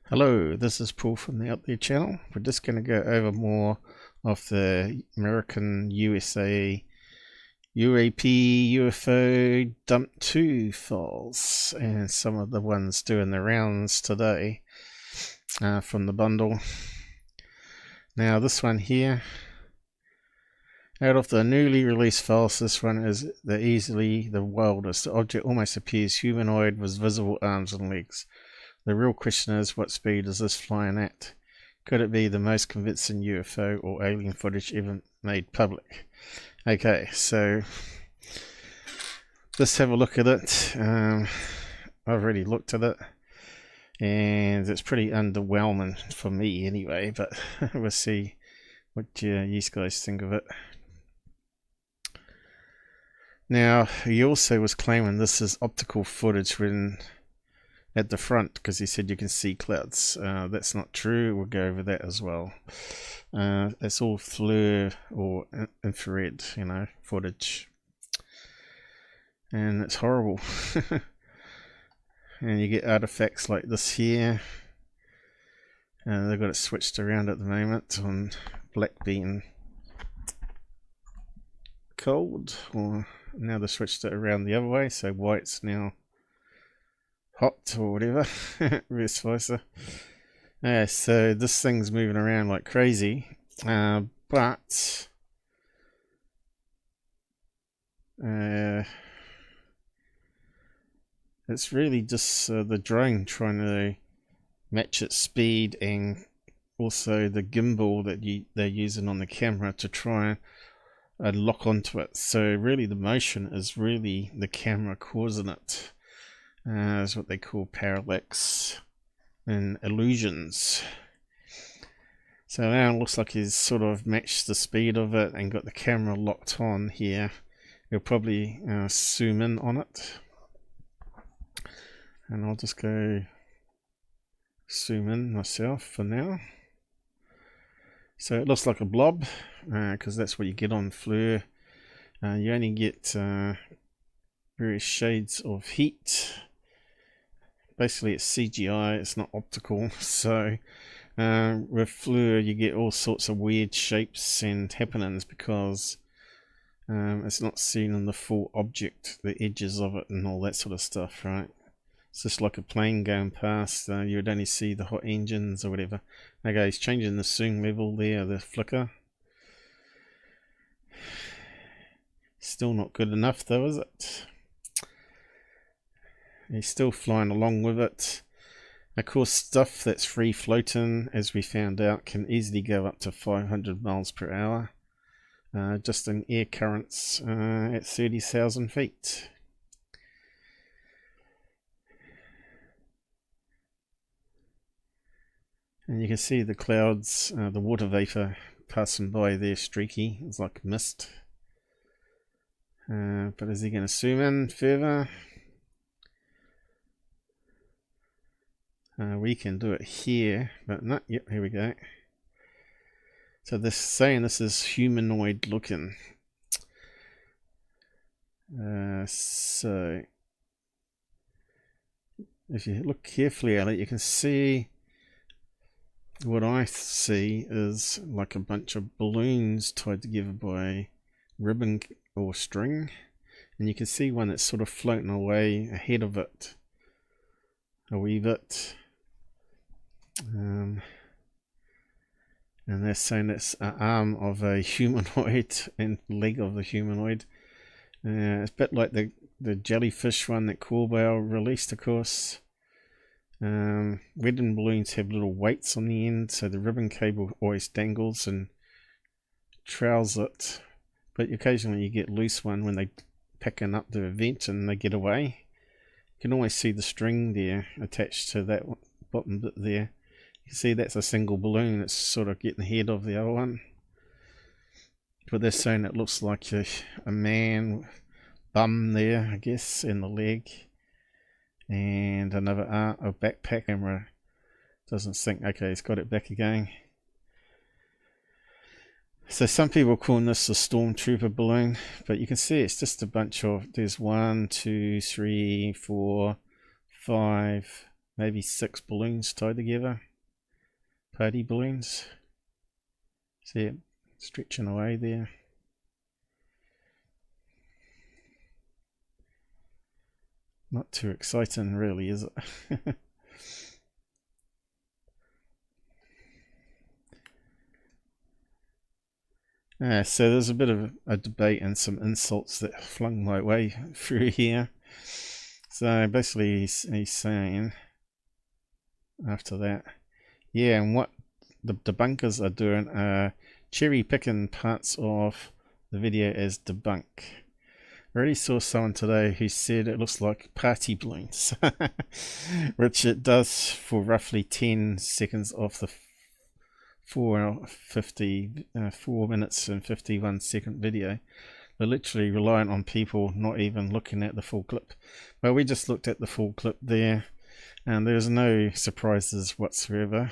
Hello, this is Paul from the Out There channel. We're just going to go over more of the American USA UAP UFO Dump 2 files and some of the ones doing the rounds today from the bundle. Now this one here, out of the newly released files, this one is easily the wildest. The object almost appears humanoid with visible arms and legs. The real question is, what speed is this flying at? Could it be the most convincing UFO or alien footage ever made public? Okay, so let's have a look at it. I've already looked at it, and it's pretty underwhelming for me anyway, but we'll see what you guys think of it. Now, he also was claiming this is optical footage when at the front, because he said you can see clouds. That's not true. We'll go over that as well. It's all FLIR or infrared, footage, and it's horrible. And you get artifacts like this here. They've got it switched around at the moment on black being cold, or now they switched it around the other way, so white's now hot or whatever. Vice versa. So this thing's moving around like crazy, but it's really just the drone trying to match its speed, and also the gimbal that they're using on the camera to try and lock onto it. So really the motion is really the camera causing it. Is what they call parallax and illusions. So now it looks like he's sort of matched the speed of it and got the camera locked on here. He'll probably zoom in on it, and I'll just go zoom in myself for now. So it looks like a blob, because that's what you get on FLIR. You only get various shades of heat. Basically it's CGI, it's not optical. So with FLIR you get all sorts of weird shapes and happenings because it's not seen in the full object, the edges of it and all that sort of stuff, right? It's just like a plane going past. You would only see the hot engines or whatever. Okay, he's changing the zoom level there, the flicker. Still not good enough though, is it? He's still flying along with it. Of course, stuff that's free floating, as we found out, can easily go up to 500 miles per hour, just in air currents at 30,000 feet. And you can see the clouds, the water vapor passing by there, streaky. It's like mist. But is he going to zoom in further? We can do it here, but no, yep, here we go. So they're saying this is humanoid looking. So if you look carefully at it, you can see what I see is like a bunch of balloons tied together by ribbon or string, and you can see one that's sort of floating away ahead of it a wee bit. And they're saying it's an arm of a humanoid and leg of the humanoid. It's a bit like the jellyfish one that Corbeil released, of course. Wedding balloons have little weights on the end, so the ribbon cable always dangles and trails it. But occasionally you get loose one when they picking up the event and they get away. You can always see the string there attached to that bottom bit there. You see that's a single balloon. It's sort of getting ahead of the other one. But they're saying it looks like a man bum there, I guess, in the leg. And another a backpack. Camera doesn't sync. Okay, he's got it back again. So some people call this a Stormtrooper balloon, but you can see it's just a bunch of, there's 1, 2, 3, 4, 5, maybe 6 balloons tied together, party balloons. See it stretching away there. Not too exciting really, is it? So there's a bit of a debate and some insults that flung my way through here. So basically he's saying after that, yeah, and what the debunkers are doing are cherry picking parts of the video as debunk. I already saw someone today who said it looks like party balloons, which it does for roughly 10 seconds of the 4 minutes and 51 second video. They're literally reliant on people not even looking at the full clip. Well, we just looked at the full clip there, and there's no surprises whatsoever.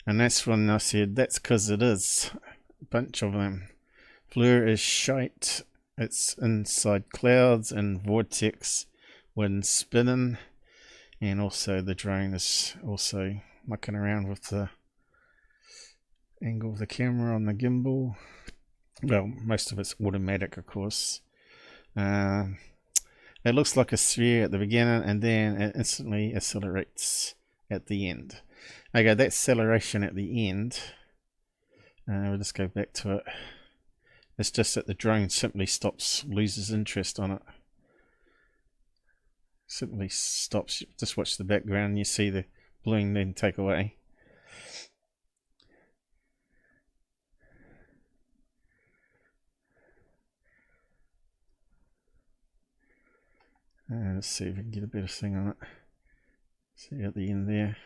And that's when I said that's because it is a bunch of them. FLIR is shite. It's inside clouds and vortex when spinning, and also the drone is also mucking around with the angle of the camera on the gimbal. Well, most of it's automatic, of course. It looks like a sphere at the beginning, and then it instantly accelerates at the end. Okay, that acceleration at the end, we'll just go back to it. It's just that the drone simply stops, loses interest on it. Simply stops. Just watch the background, you see the balloon then take away. Let's see if we can get a better thing on it. See at the end there.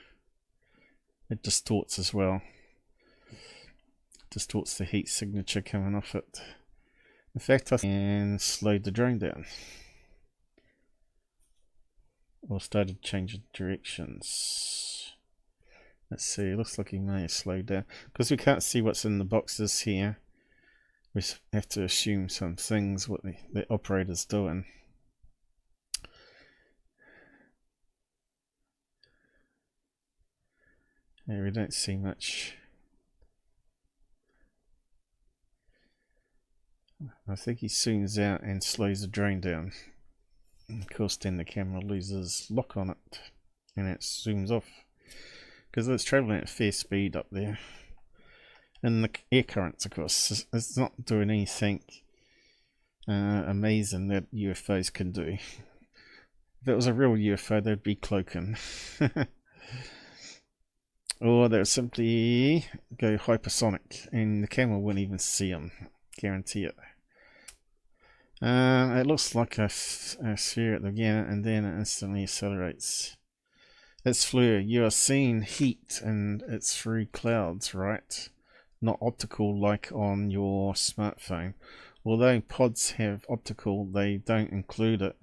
It distorts as well. Distorts the heat signature coming off it. In fact, I can slow the drone down. Or started changing directions. Let's see, it looks like he may have slowed down. Because we can't see what's in the boxes here, we have to assume some things what the operator's doing. Yeah, we don't see much. I think he zooms out and slows the drone down. And of course then the camera loses lock on it and it zooms off. Because it's travelling at fair speed up there. And the air currents, of course, it's not doing anything amazing that UFOs can do. If it was a real UFO, they'd be cloaking. Or they would simply go hypersonic and the camera wouldn't even see them. Guarantee it. It looks like a sphere at the beginning and then it instantly accelerates. It's FLIR. You are seeing heat and it's through clouds, right? Not optical like on your smartphone. Although pods have optical, they don't include it.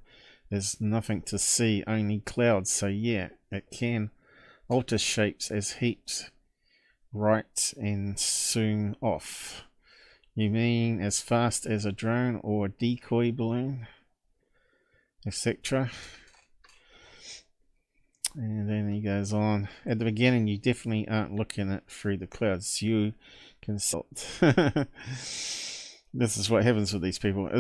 There's nothing to see, only clouds. So yeah, it can alter shapes as heat, right, and zoom off. You mean as fast as a drone or a decoy balloon, etc. And then he goes on. At the beginning, you definitely aren't looking at through the clouds. You consult. This is what happens with these people.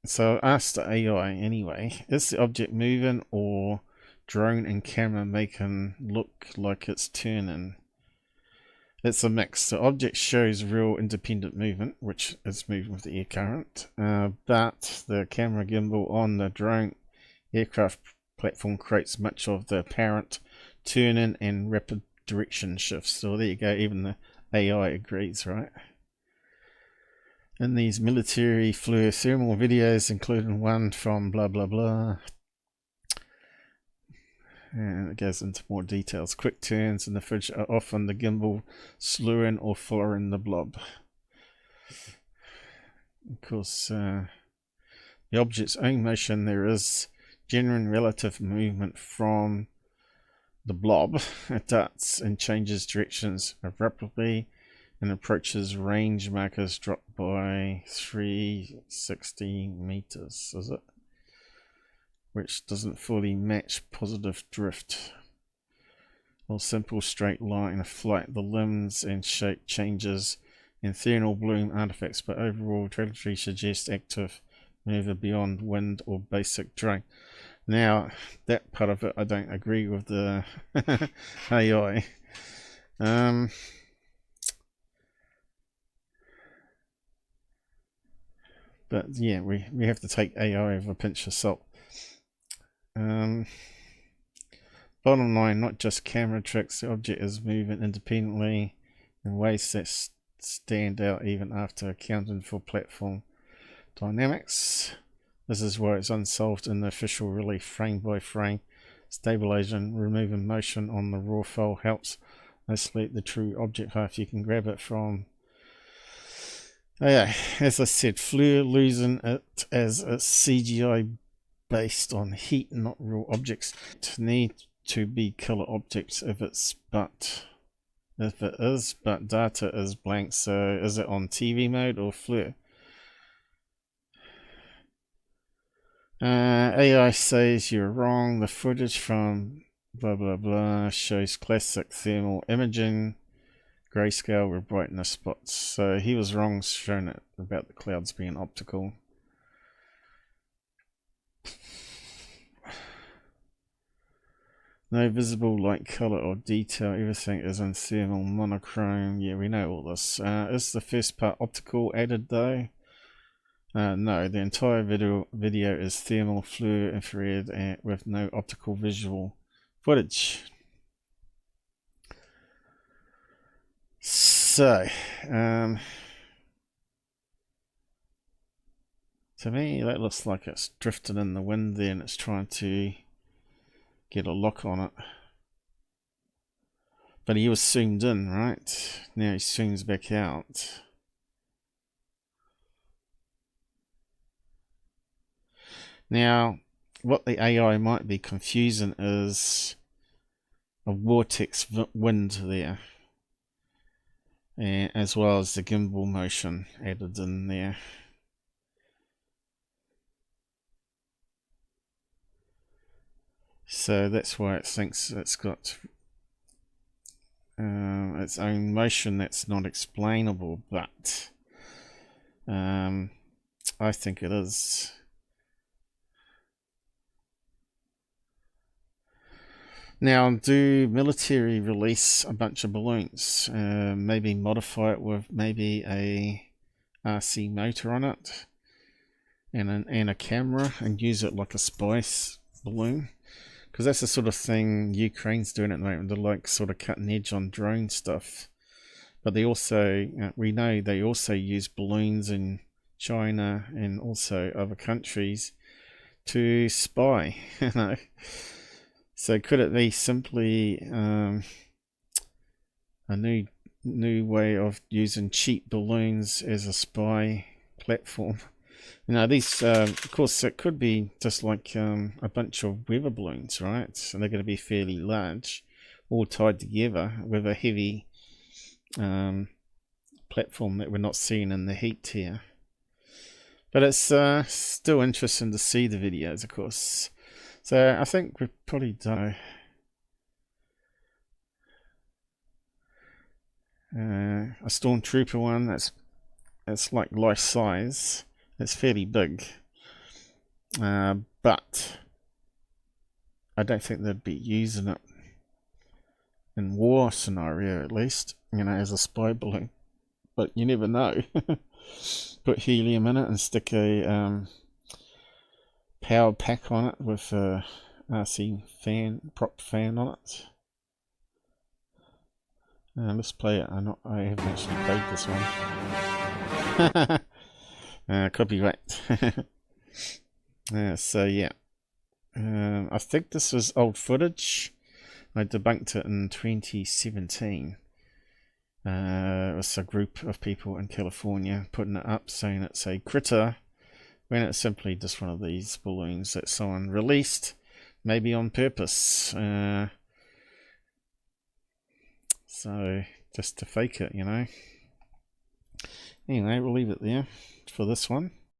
So I asked the AI anyway, is the object moving or drone and camera making look like it's turning? It's a mix. The object shows real independent movement, which is moving with the air current, but the camera gimbal on the drone aircraft platform creates much of the apparent turning and rapid direction shifts. So there you go, even the AI agrees, right? In these military FLIR thermal videos, including one from blah blah blah, and it goes into more details. Quick turns in the fridge are often the gimbal slewing or following the blob. Of course, the object's own motion, there is genuine relative movement from the blob. It darts and changes directions rapidly and approaches range markers dropped by 360 meters, is it? which doesn't fully match positive drift or simple straight line of flight. The limbs and shape changes and thermal bloom artifacts, but overall trajectory suggests active maneuver beyond wind or basic drag. Now, that part of it I don't agree with the AI. But yeah, we have to take AI with a pinch of salt. Bottom line, not just camera tricks, the object is moving independently in ways that stand out even after accounting for platform dynamics. This is why it's unsolved in the official release. Frame by frame stabilization, removing motion on the raw file helps isolate the true object half. You can grab it from, oh yeah, as I said, FLIR losing it as a CGI based on heat, not real objects. It need to be color objects if it is, but data is blank. So is it on TV mode or FLIR? AI says you're wrong. The footage from blah blah blah shows classic thermal imaging, grayscale with brightness spots. So he was wrong showing it about the clouds being optical. No visible light, color, or detail. Everything is in thermal monochrome. Yeah, we know all this. Is the first part optical added though? No, the entire video is thermal FLIR infrared and with no optical visual footage. So, to me that looks like it's drifting in the wind there and it's trying to get a lock on it. But he was zoomed in, right? Now he zooms back out. Now, what the AI might be confusing is a vortex wind there, and as well as the gimbal motion added in there. So that's why it thinks it's got its own motion that's not explainable, but I think it is. Now, do military release a bunch of balloons? Maybe modify it with maybe a RC motor on it and a camera and use it like a spice balloon? Because that's the sort of thing Ukraine's doing at the moment. They're like sort of cutting edge on drone stuff. But they also, we know they also use balloons in China and also other countries to spy, you know. So could it be simply a new way of using cheap balloons as a spy platform? You know, these, of course, it could be just like a bunch of weather balloons, right? So they're going to be fairly large, all tied together with a heavy platform that we're not seeing in the heat here. But it's still interesting to see the videos, of course. So I think we've probably done a Stormtrooper one that's like life size. It's fairly big, but I don't think they'd be using it in war scenario, at least, you know, as a spy balloon. But you never know. Put helium in it and stick a power pack on it with a RC prop fan on it. Let's play it. I haven't actually played this one. Copyright. So yeah, I think this was old footage. I debunked it in 2017. It was a group of people in California putting it up saying it's a critter when it's simply just one of these balloons that someone released, maybe on purpose. So just to fake it, you know. Anyway, we'll leave it there for this one.